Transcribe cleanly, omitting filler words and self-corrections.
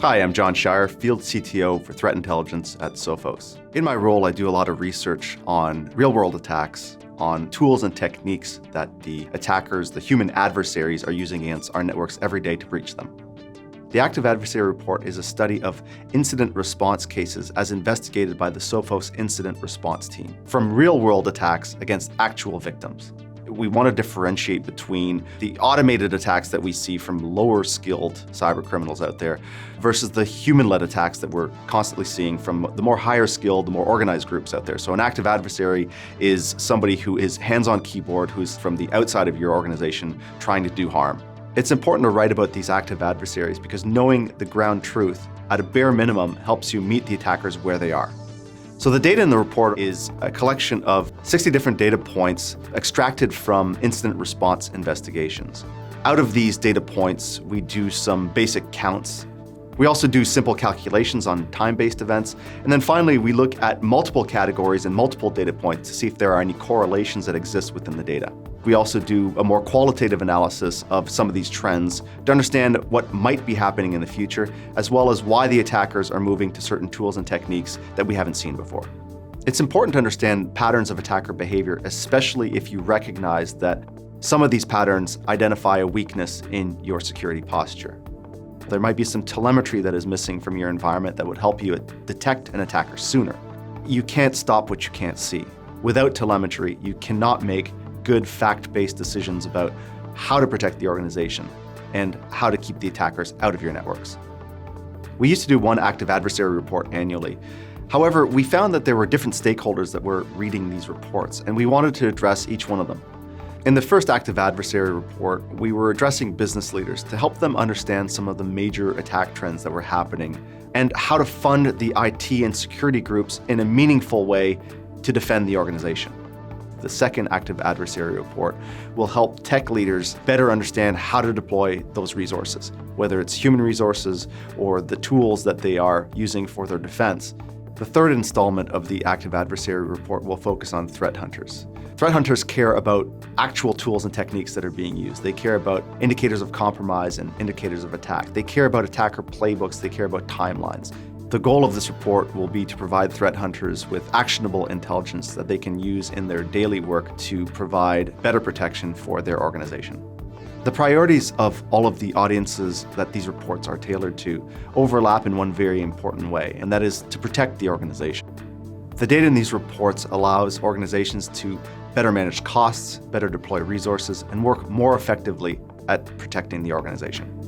Hi, I'm John Shire, Field CTO for Threat Intelligence at Sophos. In my role, I do a lot of research on real-world attacks, on tools and techniques that the attackers, the human adversaries, are using against our networks every day to breach them. The Active Adversary Report is a study of incident response cases as investigated by the Sophos Incident Response Team, from real-world attacks against actual victims. We want to differentiate between the automated attacks that we see from lower-skilled cyber criminals out there versus the human-led attacks that we're constantly seeing from the more higher-skilled, the more organized groups out there. So an active adversary is somebody who is hands-on keyboard, who's from the outside of your organization trying to do harm. It's important to write about these active adversaries because knowing the ground truth, at a bare minimum, helps you meet the attackers where they are. So the data in the report is a collection of 60 different data points extracted from incident response investigations. Out of these data points, we do some basic counts. We also do simple calculations on time-based events. And then finally, we look at multiple categories and multiple data points to see if there are any correlations that exist within the data. We also do a more qualitative analysis of some of these trends to understand what might be happening in the future, as well as why the attackers are moving to certain tools and techniques that we haven't seen before. It's important to understand patterns of attacker behavior, especially if you recognize that some of these patterns identify a weakness in your security posture. There might be some telemetry that is missing from your environment that would help you detect an attacker sooner. You can't stop what you can't see. Without telemetry, you cannot make good fact-based decisions about how to protect the organization and how to keep the attackers out of your networks. We used to do one active adversary report annually. However, we found that there were different stakeholders that were reading these reports, and we wanted to address each one of them. In the first active adversary report, we were addressing business leaders to help them understand some of the major attack trends that were happening and how to fund the IT and security groups in a meaningful way to defend the organization. The second active adversary report will help tech leaders better understand how to deploy those resources, whether it's human resources or the tools that they are using for their defense. The third installment of the active adversary report will focus on threat hunters. Threat hunters care about actual tools and techniques that are being used. They care about indicators of compromise and indicators of attack. They care about attacker playbooks. They care about timelines. The goal of this report will be to provide threat hunters with actionable intelligence that they can use in their daily work to provide better protection for their organization. The priorities of all of the audiences that these reports are tailored to overlap in one very important way, and that is to protect the organization. The data in these reports allows organizations to better manage costs, better deploy resources, and work more effectively at protecting the organization.